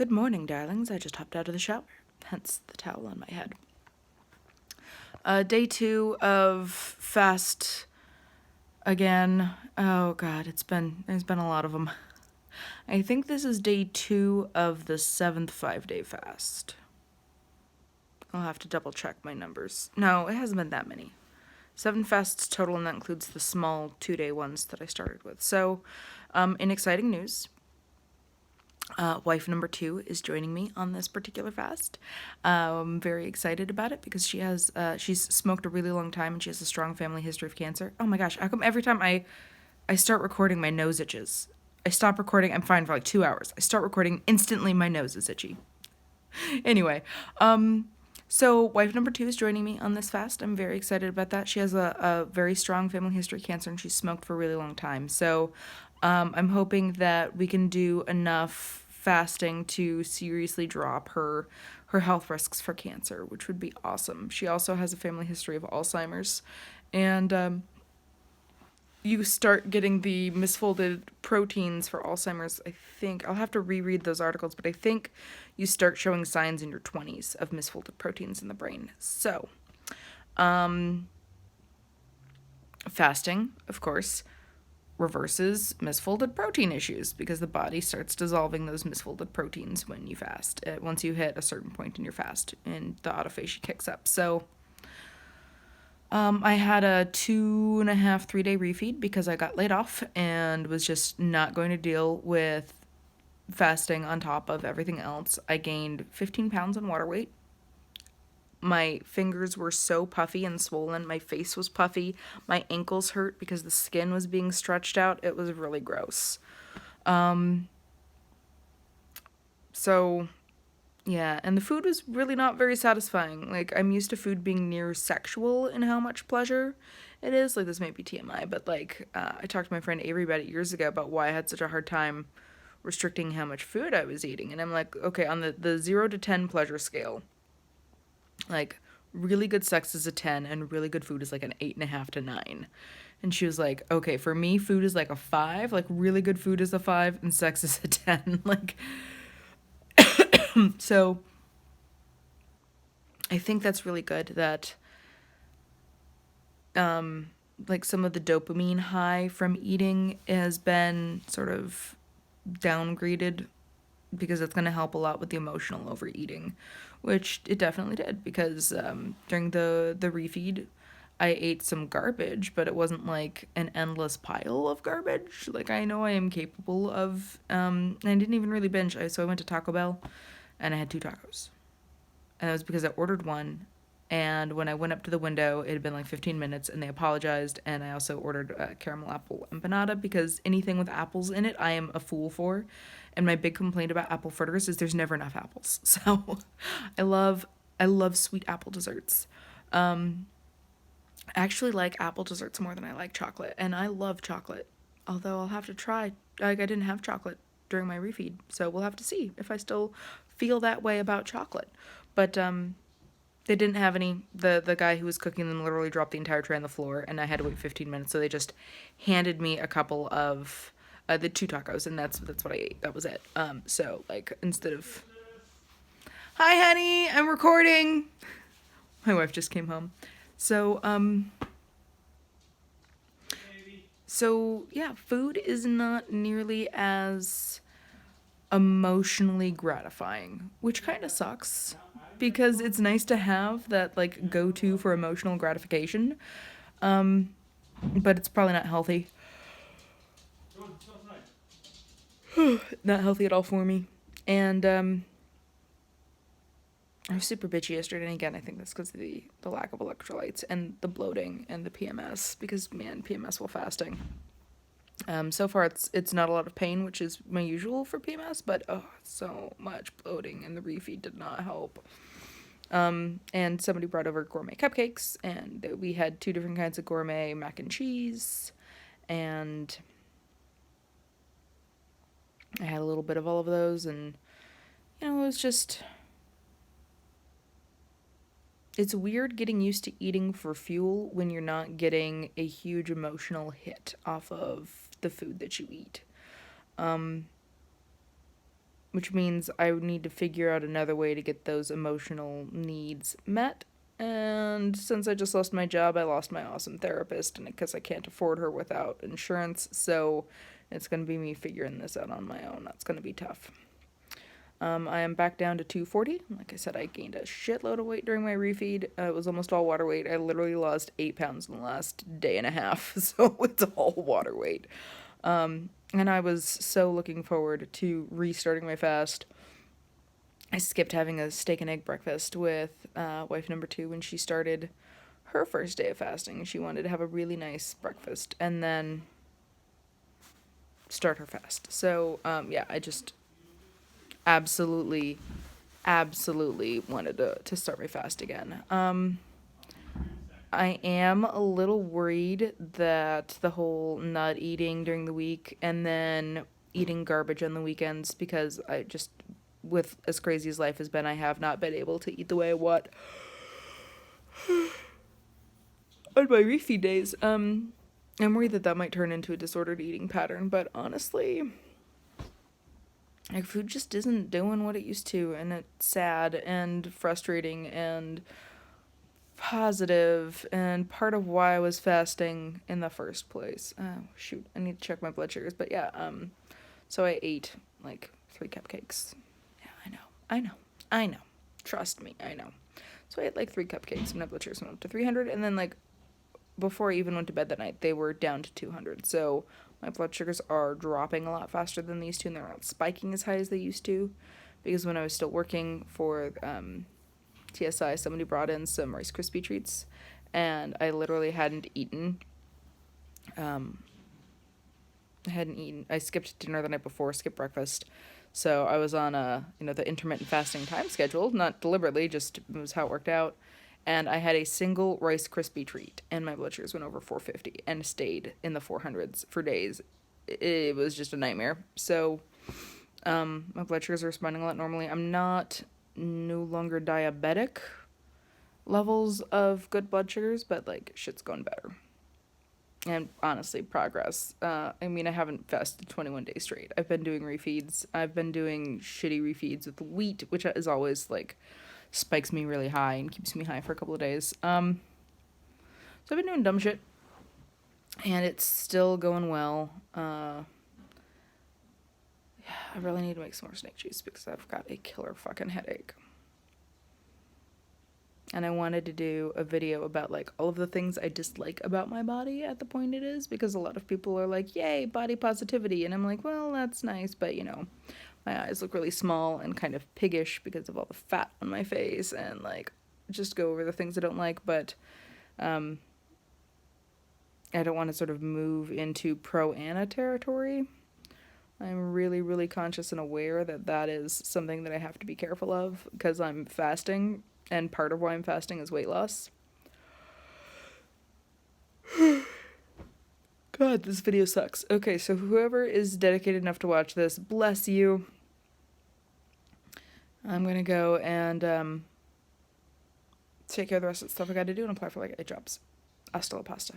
Good morning, darlings. I just hopped out of the shower, hence the towel on my head. Day 2 of fast again. Oh god, there's been a lot of them. I think this is day 2 of the 7th 5-day fast. I'll have to double check my numbers. No, it hasn't been that many. 7 fasts total, and that includes the small 2-day ones that I started with. So, in exciting news, wife number 2 is joining me on this particular fast. I'm very excited about it because she's smoked a really long time and she has a strong family history of cancer. Oh my gosh, how come every time I start recording, my nose itches? I stop recording, I'm fine for like 2 hours. I start recording, instantly my nose is itchy. Anyway, so wife number 2 is joining me on this fast. I'm very excited about that. She has a very strong family history of cancer and she's smoked for a really long time. So I'm hoping that we can do enough fasting to seriously drop her health risks for cancer, which would be awesome. She also has a family history of Alzheimer's, and you start getting the misfolded proteins for Alzheimer's. I think I'll have to reread those articles, but I think you start showing signs in your 20s of misfolded proteins in the brain. So, fasting, of course, reverses misfolded protein issues because the body starts dissolving those misfolded proteins when you fast. Once you hit a certain point in your fast, and the autophagy kicks up. So, I had a 2.5, 3-day refeed because I got laid off and was just not going to deal with fasting on top of everything else. I gained 15 pounds in water weight. My fingers were so puffy and swollen. My face was puffy. My ankles hurt because the skin was being stretched out. It was really gross. So, yeah, and the food was really not very satisfying. Like, I'm used to food being near sexual in how much pleasure it is. Like, this may be TMI, but, like, I talked to my friend Avery about it years ago about why I had such a hard time restricting how much food I was eating. And I'm like, okay, on the 0 to 10 pleasure scale, like, really good sex is a 10 and really good food is like an 8.5 to 9. And she was like, okay, for me, food is like a 5. Like, really good food is a 5 and sex is a 10. Like, so I think that's really good that, like, some of the dopamine high from eating has been sort of downgraded because it's going to help a lot with the emotional overeating, which it definitely did because during the refeed, I ate some garbage, but it wasn't like an endless pile of garbage. Like, I know I am capable of, and I didn't even really binge. So I went to Taco Bell and I had 2 tacos. And that was because I ordered one. And when I went up to the window, it had been like 15 minutes and they apologized. And I also ordered a caramel apple empanada because anything with apples in it, I am a fool for. And my big complaint about apple fritters is there's never enough apples. So I love sweet apple desserts. I actually like apple desserts more than I like chocolate. And I love chocolate. Although I'll have to try. Like, I didn't have chocolate during my refeed. So we'll have to see if I still feel that way about chocolate. But they didn't have any. The guy who was cooking them literally dropped the entire tray on the floor, and I had to wait 15 minutes. So they just handed me a couple of the 2 tacos, and that's what I ate. That was it. So, like, instead of, hi honey, I'm recording. My wife just came home. So so yeah, food is not nearly as emotionally gratifying, which kind of sucks because it's nice to have that, like, go-to for emotional gratification, but it's probably not healthy. Not healthy at all for me. And I was super bitchy yesterday, and again, I think that's because of the lack of electrolytes and the bloating and the PMS, because, man, PMS while fasting. So far, it's not a lot of pain, which is my usual for PMS, but so much bloating, and the refeed did not help. And somebody brought over gourmet cupcakes, and we had 2 different kinds of gourmet mac and cheese, and I had a little bit of all of those, and, it was just, it's weird getting used to eating for fuel when you're not getting a huge emotional hit off of the food that you eat. which means I would need to figure out another way to get those emotional needs met. And since I just lost my job, I lost my awesome therapist, and because I can't afford her without insurance, so it's going to be me figuring this out on my own. That's going to be tough. I am back down to 240. Like I said, I gained a shitload of weight during my refeed. It was almost all water weight. I literally lost 8 pounds in the last day and a half, so it's all water weight. And I was so looking forward to restarting my fast. I skipped having a steak and egg breakfast with wife number 2 when she started her first day of fasting. She wanted to have a really nice breakfast and then start her fast. So, yeah, I just absolutely wanted to start my fast again. I am a little worried that the whole not eating during the week and then eating garbage on the weekends, because I just, with as crazy as life has been, I have not been able to eat the way I want on my refeed days. I'm worried that might turn into a disordered eating pattern, but honestly, like, food just isn't doing what it used to, and it's sad and frustrating and positive, and part of why I was fasting in the first place. Oh, shoot, I need to check my blood sugars, but yeah, so I ate, like, 3 cupcakes. Yeah, I know. Trust me, I know. So I ate, like, 3 cupcakes, and my blood sugars went up to 300, and then, like, before I even went to bed that night, they were down to 200, so my blood sugars are dropping a lot faster than they used to, and they're not spiking as high as they used to, because when I was still working for TSI, somebody brought in some Rice Krispie treats, and I literally hadn't eaten. I skipped dinner the night before, skipped breakfast, so I was on the intermittent fasting time schedule, not deliberately, just it was how it worked out. And I had a single Rice Krispie treat, and my blood sugars went over 450 and stayed in the 400s for days. It was just a nightmare. So, my blood sugars are responding a lot normally. I'm no longer diabetic levels of good blood sugars, but, like, shit's going better. And honestly, progress. I haven't fasted 21 days straight. I've been doing refeeds. I've been doing shitty refeeds with wheat, which is always, like, spikes me really high and keeps me high for a couple of days. So I've been doing dumb shit, and it's still going well. I really need to make some more snake juice because I've got a killer fucking headache. And I wanted to do a video about, like, all of the things I dislike about my body at the point it is, because a lot of people are like, yay, body positivity, and I'm like, well, that's nice, but, my eyes look really small and kind of piggish because of all the fat on my face, and, like, just go over the things I don't like, but I don't want to sort of move into pro-Anna territory. I'm really, really conscious and aware that is something that I have to be careful of because I'm fasting, and part of why I'm fasting is weight loss. God, this video sucks. Okay, so whoever is dedicated enough to watch this, bless you. I'm gonna go and take care of the rest of the stuff I gotta do and apply for, like, 8 jobs. Hasta la pasta.